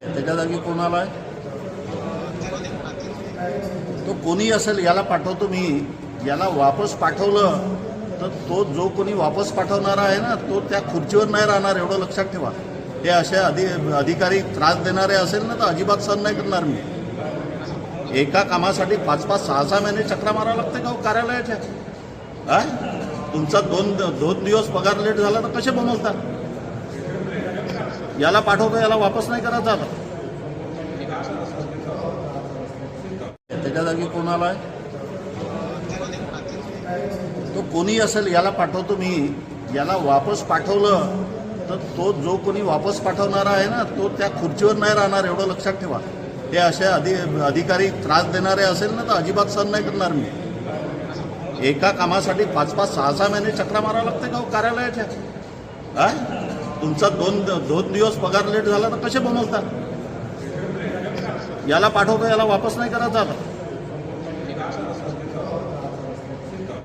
त्याच्या जागी कोण आलाय? तो कोणी असेल याला पाठवतो मी. याला वापस पाठवलं तर तो जो कोणी वापस पाठवणारा आहे ना तो त्या खुर्चीवर नाही राहणार, एवढं लक्षात ठेवा. हे असे अधिकारी त्रास देणारे असेल ना तर अजिबात सहन नाही करणार मी. एका कामासाठी 5-5, 6-6 महिने चक्रा मारावं लागते का हो कार्यालयाच्या? हा, तुमचा दोन दिवस पगार लेट झाला तर कसे बनवता? याला पाठवतो, याला वापस नाही करायचं आता. त्याच्या जागी कोण आलाय? तो कोणी असेल याला पाठवतो मी. याला वापस पाठवलं तर तो जो कोणी वापस पाठवणारा आहे ना तो त्या खुर्चीवर नाही राहणार, एवढं लक्षात ठेवा. हे असे अधिकारी त्रास देणारे असेल ना तर अजिबात सहन नाही करणार मी. एका कामासाठी 5-5, 6-6 महिने चक्रा मारावं लागते का हो कार्यालयाच्या? हा, तुमचा दोन दिवस पगार लेट झाला तर कसे बनवता? याला पाठवतो, याला वापस नाही करायचं आता.